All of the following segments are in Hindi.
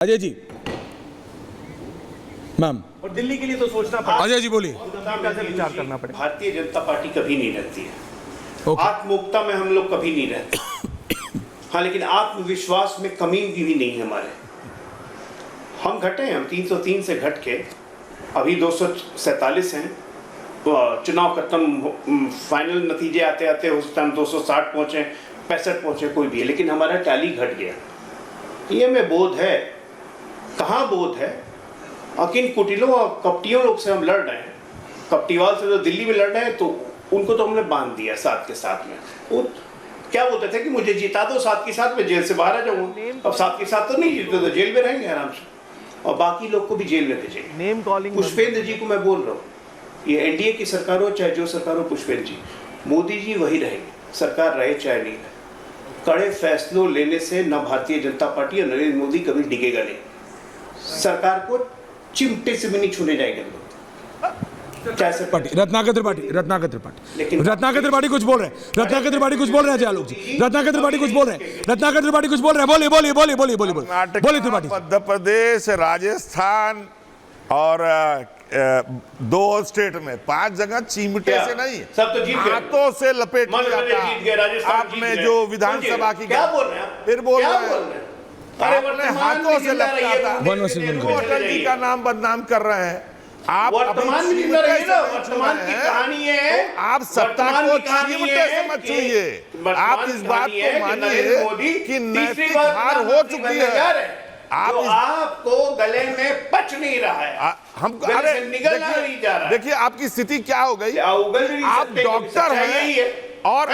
अजय जी, मैम। और दिल्ली के लिए तो सोचना पड़ा। अजय जी बोलिए। विचार करना पड़ेगा। भारतीय जनता पार्टी कभी नहीं रहती है। आत्मोक्ता में हम लोग कभी नहीं रहते। हाँ, लेकिन आत्मविश्वास में कमी भी नहीं है हमारे। हम घटे हैं, हम 303 से घट के अभी 247 हैं। चुनाव खत्म, फाइनल नतीजे आते आते उस टाइम 260 पहुंचे, 65 पहुंचे, कोई भी है, लेकिन हमारा टैली घट गया। ये में बोध है, कहाँ बोध है? किन कुटिलों और कपटियों लोग से हम लड़ रहे हैं। कपटीवाल से जो दिल्ली में लड़ रहे हैं, तो उनको तो हमने बांध दिया साथ के साथ में। वो क्या बोलते थे कि मुझे जिता दो, साथ के साथ में जेल से बाहर आ जाऊंगा। अब साथ के साथ तो नहीं जीते तो जेल में रहेंगे आराम से, और बाकी लोग को भी जेल में भेजेंगे। नेम कॉलिंग पुष्पेंद्र जी को मैं बोल रहा हूँ, ये एनडीए की सरकार हो चाहे जो सरकार हो, पुष्पेंद्र जी, मोदी जी वही रहेंगे, सरकार रहे चाहे नहीं रहे। कड़े फैसलों लेने से न भारतीय जनता पार्टी और नरेंद्र मोदी कभी डिगेगा नहीं। सरकार को चिमटे से भी नहीं छूने जाएंगे लोग। रत्नाकर त्रिपाठी कुछ बोल रहे हैं। रत्नाकर त्रिपाठी कुछ बोल रहे हैं आलोक जी। रत्नाकर त्रिपाठी कुछ बोल रहे हैं। रत्नाकर त्रिपाठी कुछ बोल रहे हैं। बोलिए त्रिपाठी। मध्य प्रदेश, राजस्थान और 2 स्टेट में 5 जगह चिमटे से नहीं, सब तो जीत गए, हाथों से लपेट दिया। आपने जो विधानसभा की क्या बोल रहे हैं, फिर बोल रहे हैं आपने हाथों से लपेटा था। अटल जी का नाम बदनाम कर रहे हैं आप। वर्तमान की कहानी है, तो आप सत्ता को चिमटे से मत छूइए। आप इस बात को मानिए कि नैतिक हार हो चुकी है। आपको गले में पच नहीं रहा है, हमको अरे नहीं जा रहा है। देखिए आपकी स्थिति क्या हो गई। आप डॉक्टर हैं और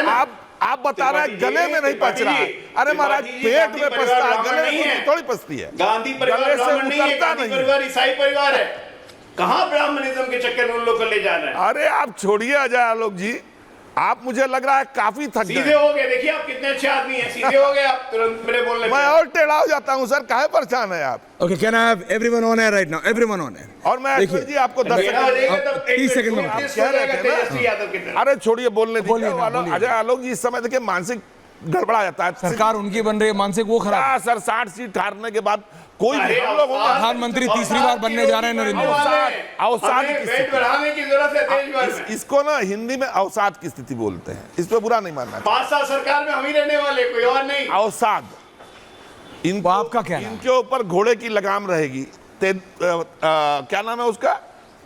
आप बता रहे हैं गले में नहीं पच रहा है। अरे महाराज, पेट में पचता है, गले में थोड़ी पचती है। गांधी परिवार ब्राह्मण नहीं है, गांधी परिवार ईसाई परिवार है। कहां ब्राह्मणिज्म के चक्कर में उन लोग को ले जा रहे हैं? अरे आप छोड़िए अजय आलोक जी, आप मुझे लग रहा है काफी थक गए। सीधे हो गए, देखिए आप कितने अच्छे आदमी हैं, सीधे हो गए आप तुरंत मेरे बोलने पे। मैं और टेढ़ा हो जाता हूं सर, काहे परेशान है आप? Okay, can I have everyone on air right now? Everyone on air. और मैं जी आपको 10 सेकंड में कह रहे थे ना। अरे छोड़िए बोलने दीजिए। अजय आलोक जी इस समय देखिए मानसिक गड़बड़ा जाता है। सरकार उनकी बन रही है, मानसिक वो खराब। सर 60 सीट हारने के बाद कोई भी हम लोग प्रधानमंत्री तीसरी बार बनने जा रहे हैं नरेंद्र मोदी। अवसाद बढ़ाने की जरूरत है देश भर में। इसको ना हिंदी में अवसाद की स्थिति बोलते हैं। इस पे बुरा नहीं मानना। 5 साल सरकार में हम ही रहने वाले, कोई और नहीं। अवसाद इनको, आपका क्या नाम? इनके ऊपर घोड़े की लगाम रहेगी। क्या नाम है उसका?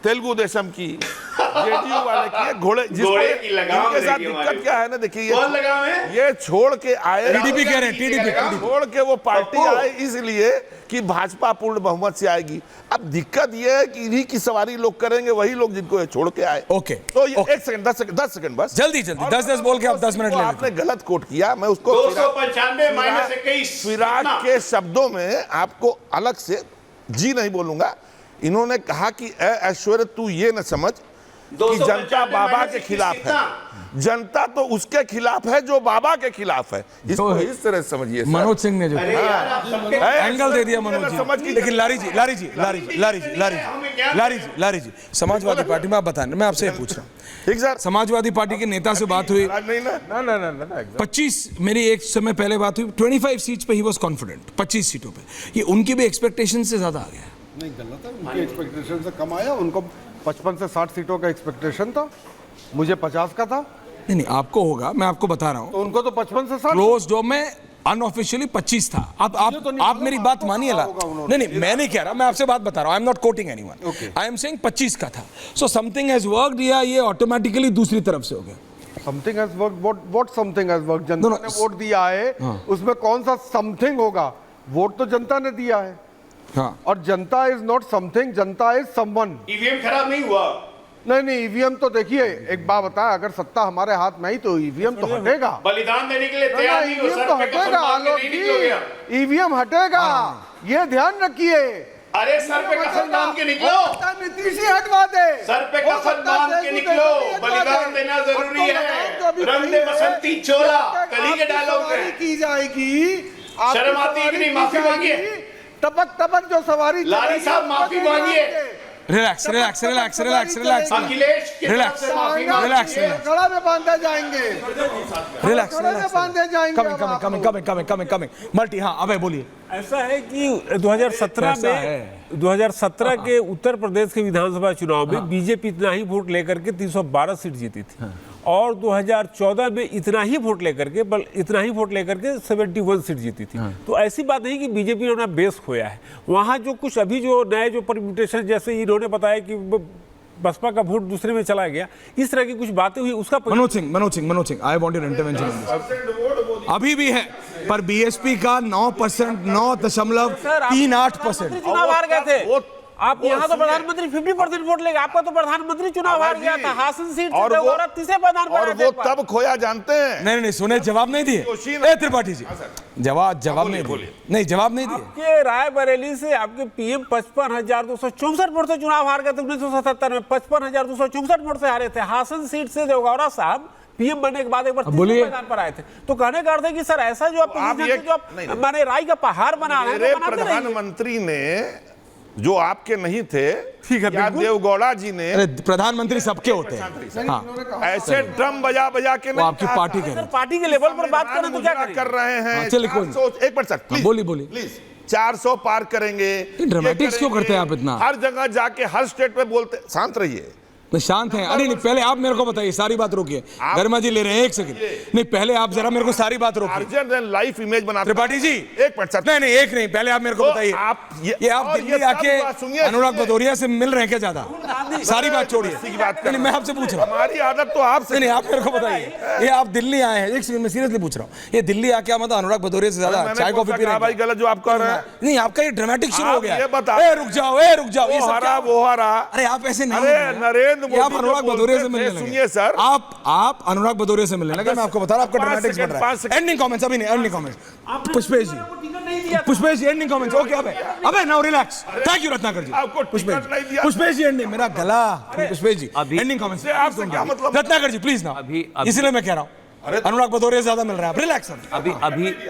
तेलुगु देशम की, जेडीयू वाले की घोड़े की लगाम। इनके साथ दिक्कत क्या है ना, देखिए कौन लगाम है? ये छोड़ के आए, टीडीपी कह रहे हैं, टीडीपी छोड़ के वो पार्टी आए इसलिए कि भाजपा पूर्ण बहुमत से आएगी। अब दिक्कत ये है कि इन्हीं की सवारी लोग करेंगे, वही लोग जिनको छोड़ के आए। ओके, तो ये 1 सेकंड 10 सेकंड बस, जल्दी 10 बोल के आप 10 मिनट ले लेते। आपने गलत कोट किया। मैं उसको 295-21 विराट के शब्दों में आपको अलग से जी नहीं बोलूंगा। इन्होंने कहा कि ऐश्वर्य तू ये न समझ कि जनता बाबा के खिलाफ है, जनता तो उसके खिलाफ है जो बाबा के खिलाफ है। इसको इस तरह समझिए। मनोज सिंह ने जो एंगल दे दिया मनोज जी। लेकिन लारी जी समाजवादी पार्टी में आप बताएं, मैं आपसे पूछ रहा हूँ। ठीक सर, समाजवादी पार्टी के नेता से बात हुई, 25 मेरी एक समय पहले बात हुई, 25 सीट पे ही वाज कॉन्फिडेंट, 25 सीटों पे। ये उनकी भी एक्सपेक्टेशन से ज्यादा आ गया। नहीं, गलत है। उनकी एक्सपेक्टेशन से कम आया। उनको 55 से 60 सीटों का एक्सपेक्टेशन था, मुझे 50 का था। नहीं, आपको होगा, मैं आपको बता रहा हूँ। तो उनको तो 55 से 60 क्लोज डोर में अनऑफिशियली 25 था। आप मेरी बात मानिए ला। नहीं, मैं नहीं कह रहा, मैं आपसे बात बता रहा हूँ। I am not coating anyone, I am saying 25 का था। सो समथिंग हैज वर्कड, या ये ऑटोमेटिकली दूसरी तरफ से हो गया? Something has worked. What something has worked? जनता ने वोट दिया है, उसमें कौन सा समथिंग होगा? वोट तो जनता ने दिया है। हाँ। और जनता is not something, Janata is someone. EVM खराब नहीं हुआ? नहीं, ईवीएम तो देखिए, एक बात बताया, अगर सत्ता हमारे हाथ में आई तो ईवीएम तो हटेगा। बलिदान देने के लिए तैयार नहीं हो, ईवीएम तो हटेगा आलोक जी, ईवीएम हटेगा, ये ध्यान रखिए। अरे सर पे कसम बांध के निकलो, नीतीश ही हटवा दे। सर पे कसम बांध के निकलो, बलिदान देना जरूरी है। रंग दे बसंती चोला, कली के डायलॉग में की जाएगी। शर्म आती है कि नहीं? माफी मांगिए। टपक टपक जो सवारी, लारी साहब माफी मांगिए। Relax relax relax relax relax Akhilesh की तरफ रिलैक्स से माफी रिलैक्स कड़ा में बांधे जाएंगे, रिलैक्स कड़ा में बांधे जाएंगे। Coming coming coming coming coming coming coming multi. हाँ अबे बोलिए। ऐसा है कि 2017 के उत्तर प्रदेश के विधानसभा चुनाव में बीजेपी इतना ही वोट लेकर के 312 सीट जीती थी और 2014 में इतना ही वोट लेकर के 71 सीट जीती थी। तो ऐसी बात नहीं कि बीजेपी ने अपना बेस खोया है। वहाँ जो कुछ अभी जो नए जो परम्यूटेशन, जैसे इन्होंने बताया कि बसपा का वोट दूसरे में चला गया, इस तरह की कुछ बातें हुई, उसका Manoj Singh I want your intervention. अभी भी है पर बीएसपी का 9%, 9.38%। चुनाव हार गए थे आप। यहाँ तो प्रधानमंत्री 50% वोट लेगा, आपका तो प्रधानमंत्री चुनाव हार गया था, हासिल सीट और से वो तीसरे प्रधान और वो तब खोया जानते हैं। नहीं सुने, जवाब नहीं दिए ए त्रिपाठी जी, जवाब नहीं दिए, नहीं जवाब नहीं दिए। आपके रायबरेली से आपके पीएम 55,264 वोट से चुनाव हार गए थे 1977 में, 55,264 वोट से हारे थे। हासिल सीट से देवगौड़ा साहब पीएम बनने के बाद एक बार तीसरे मैदान पर आए थे। तो कहने का अर्थ है कि सर ऐसा जो आप माने राय का पहाड़ बना रहे हैं, प्रधानमंत्री ने जो आपके नहीं थे, ठीक है, या देवगौड़ा जी ने, प्रधानमंत्री सबके होते हैं। हाँ ऐसे ड्रम बजा के वो आपकी पार्टी के पार्टी के लेवल पर बात करें तो क्या कर रहे हैं। चलिए कोई 1% बोलिए प्लीज 400 पार करेंगे। ड्रामेटिक्स क्यों करते हैं आप इतना? हर जगह जाके हर स्टेट पे बोलते। शांत रहिए, शांत हैं। अरे नहीं, पहले आप मेरे को बताइए, सारी बात रोकिए। गर्मा जी ले रहे हैं, एक सेकंड। नहीं पहले आप जरा मेरे को सारी बात रोकिए। लाइफ इमेज बनाते त्रिपाठी जी 1%। नहीं एक नहीं, पहले आप मेरे को बताइए। ये आप दिल्ली आके अनुराग भदौरिया से मिल रहे हैं क्या ज्यादा? सारी बात छोड़िए, नहीं मैं आपसे पूछ रहा हूँ। हमारी आदत तो आपसे नहीं, आप मेरे को बताइए, ये आप दिल्ली आए हैं, एक सेकंड मैं सीरियसली पूछ रहा हूँ, ये दिल्ली आके मतलब अनुराग भदौरिया से ज्यादा चाय कॉफी पी रहे हैं? भाई गलत जो आप कह रहे हैं। नहीं, आपका ये ड्रामेटिक शुरू हो गया। ये बता, रुक जाओ वो हरा। अरे आप ऐसे नहीं, नरेंद्र मोदी आप अनुराग भदौरिया से मिलने लगे। सुनिए सर, आप अनुराग भदौरिया से मिलने लगे। मैं आपको बता रहा हूं आपका ड्रामेटिक्स बढ़ रहा है। एंडिंग कमेंट्स अभी नहीं, ending comments Pushpesh ji ending comments. Okay अबे now relax. Thank you Ratnakar ji. Pushpesh ji ending, मेरा गला। Pushpesh ji ending comments. आपसे क्या मतलब? रत्नाकर जी प्लीज ना, इसलिए मैं कह रहा हूं अनुराग भदौरिया ज्यादा मिल रहा है। रिलैक्स।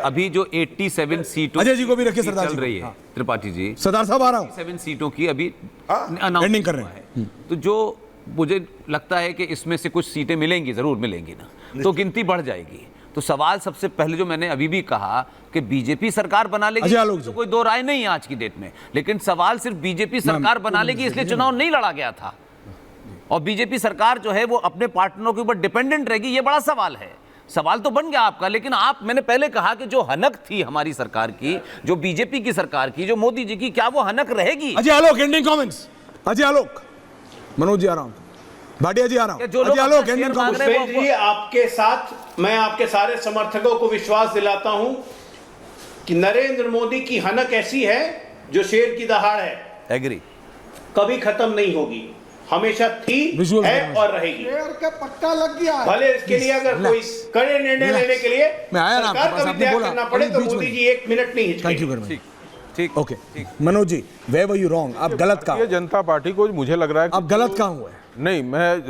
अभी जो 87 सीटों अजय जी को भी रखिए, सरदार चल जी रही है, त्रिपाठी जी सरदार साहब आ रहा हूं, 7 सीटों की अभी एंडिंग कर रहे हैं। तो जो मुझे लगता है कि इसमें से कुछ सीटें मिलेंगी, जरूर मिलेंगी ना, तो गिनती बढ़ जाएगी। तो सवाल सबसे पहले जो मैंने अभी भी कहा कि बीजेपी सरकार बना लेगी, तो कोई दो राय नहीं है आज की डेट में। लेकिन सवाल सिर्फ बीजेपी सरकार बना लेगी इसलिए चुनाव नहीं लड़ा गया था, और बीजेपी सरकार जो है वो अपने पार्टनरों के ऊपर डिपेंडेंट रहेगी, ये बड़ा सवाल है। सवाल तो बन गया आपका, लेकिन मैंने पहले कहा कि जो हनक थी हमारी सरकार की, जो बीजेपी की सरकार की, जो मोदी जी की, क्या वो हनक रहेगी? Ajay Alok ending comments. अजय आलोक, मनोज जी आ रहा हूं, भाटिया जी आ रहा हूं। Ajay Alok ending comments. जी आपके साथ मैं आपके सारे समर्थकों को विश्वास दिलाता हूं कि नरेंद्र मोदी की हनक ऐसी है जो शेर की दहाड़ है, एग्री, कभी खत्म नहीं होगी, हमेशा थी, है और रहेगी। पट्टा लग गया है। भले इसके लिए अगर कोई कड़े निर्णय लेने के लिए मैं आया ना सरकार का भी त्याग करना पड़े तो मोदी जी 1 मिनट नहीं हिचकेंगे। Thank you very much. ठीक okay Manoj ji, where were you wrong? आप गलत कहा। भारतीय जनता पार्टी को मुझे लग रहा है आप गलत कहाँ हुए? नहीं, मैं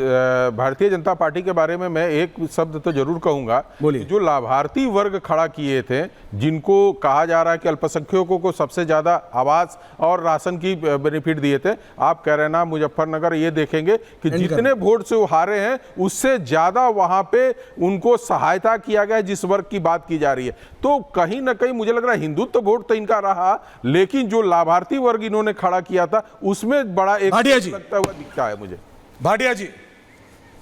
भारतीय जनता पार्टी के बारे में मैं एक शब्द तो जरूर कहूंगा। बोलिए। जो लाभार्थी वर्ग खड़ा किए थे, जिनको कहा जा रहा है कि अल्पसंख्यकों को सबसे ज्यादा आवास और राशन की बेनिफिट दिए थे, आप कह रहे हैं ना मुजफ्फरनगर, ये देखेंगे कि जितने वोट से वो हारे हैं उससे ज्यादा वहां पे उनको सहायता किया गया, जिस वर्ग की बात की जा रही है। तो कहीं ना कहीं मुझे लग रहा है हिंदुत्व वोट तो इनका रहा, लेकिन जो लाभार्थी वर्ग इन्होंने खड़ा किया था उसमें बड़ा एक लगता हुआ दिखता है मुझे। भाटिया जी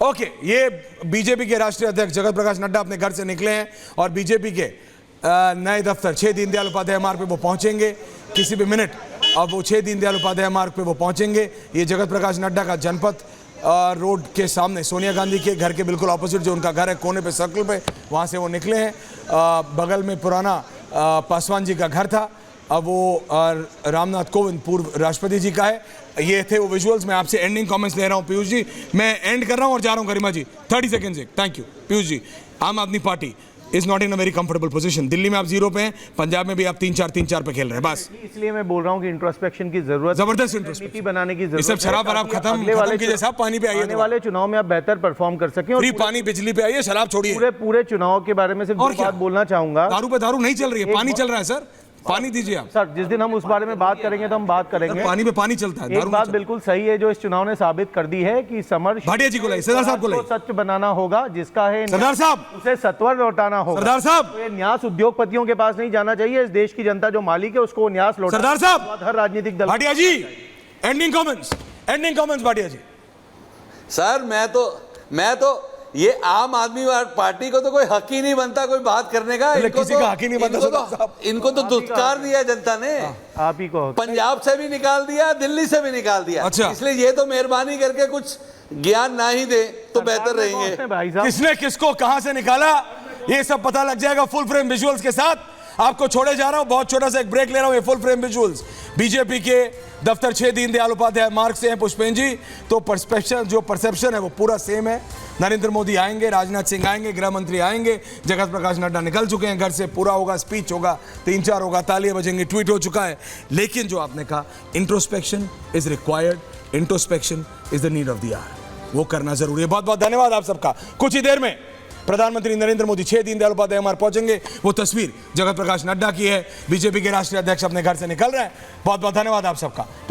ओके, ये बीजेपी के राष्ट्रीय अध्यक्ष जगत प्रकाश नड्डा अपने घर से निकले हैं और बीजेपी के नए दफ्तर 6 दीनदयाल उपाध्याय मार्ग पे वो पहुंचेंगे किसी भी मिनट। अब वो 6 दीनदयाल उपाध्याय मार्ग पे वो पहुंचेंगे। ये जगत प्रकाश नड्डा का जनपद रोड के सामने सोनिया गांधी के घर के बिल्कुल ऑपोजिट जो उनका घर है, कोने पे, सर्कल पे, वहाँ से वो निकले हैं। बगल में पुराना पासवान जी का घर था, अब वो रामनाथ कोविंद पूर्व राष्ट्रपति जी का है। ये थे वो विजुअल्स। मैं आपसे एंडिंग कमेंट्स ले रहा हूँ पीयूष जी, मैं एंड कर रहा हूँ और जा रहा हूँ गरिमा जी 30 सेकंड से। Thank you Piyush ji. आम आदमी party is not in a very comfortable position. Delhi में आप 0 पे हैं, पंजाब में भी आप 3-4 पे खेल रहे हैं बस। इसलिए मैं बोल रहा हूँ कि इंट्रोस्पेक्शन की जरूरत, जबरदस्त नीति इंट्रोस्पेक्शन बनाने की जरूरत। ये सब शराब वराब खत्म कीजिए साहब, पानी पे आइए। आने वाले चुनाव में आप बेहतर परफॉर्म कर सकें। फ्री पानी बिजली पे आइए, शराब छोड़िए। पूरे चुनाव के बारे में सिर्फ और बात बोलना चाहूंगा। दारू पे दारू नहीं चल रही है, पानी चल रहा है सर। पानी दीजिए आप। सर जिस दिन हम उस बारे में बात करेंगे तो हम बात करेंगे। पानी पे पानी चलता है, एक दारू बात नहीं बिल्कुल सही है जो इस चुनाव ने साबित कर दी है कि समर भाटिया जी को लाइए, सरदार साहब को लाइए। सच बनाना होगा, जिसका है सरदार साहब, उसे सत्वर लौटाना होगा। सरदार साहब, तो ये न्यास उद्योगपतियों के पास नहीं जाना चाहिए, इस देश की जनता जो मालिक है उसको न्यास लौटाना। सरदार साहब, हर राजनीतिक दल। भाटिया जी, एंडिंग कमेंट्स भाटिया जी। सर मैं तो ये आम आदमी पार्टी को तो कोई हक ही नहीं बनता कोई बात करने का। किसी का हक ही नहीं बनता सरदार साहब। इनको तो दुत्कार दिया जनता ने, आप ही को पंजाब से भी निकाल दिया, दिल्ली से भी निकाल दिया। अच्छा। इसलिए ये तो मेहरबानी करके कुछ ज्ञान ना ही दे तो बेहतर रहेंगे। भाई साहब किसने किसको कहां से निकाला ये सब पता लग जाएगा फुल फ्रेम विजुअल्स के साथ। आपको छोड़े जा रहा हूं, बहुत छोटा सा एक ब्रेक ले रहा हूं। ये फुल फ्रेम विजुअल्स बीजेपी के दफ्तर 6 दीनदयाल उपाध्याय मार्ग से हैं पुष्पेन जी। तो परसेप्शन है वो पूरा सेम है। नरेंद्र मोदी आएंगे, राजनाथ सिंह आएंगे, गृह मंत्री आएंगे, जगत प्रकाश नड्डा निकल चुके हैं घर से, पूरा होगा, स्पीच होगा, 3-4 होगा, तालियां बजेंगी, ट्वीट हो चुका है। लेकिन जो आपने कहा introspection is required, introspection is the need of the hour, वो करना जरूरी है। बहुत बहुत धन्यवाद आप सबका। कुछ ही देर में प्रधानमंत्री नरेंद्र मोदी 6 दीनदयाल उपाध्याय मार्ग पहुंचेंगे। वो तस्वीर जगत प्रकाश नड्डा की है, बीजेपी के राष्ट्रीय अध्यक्ष अपने घर से निकल रहे हैं। बहुत बहुत धन्यवाद आप सबका।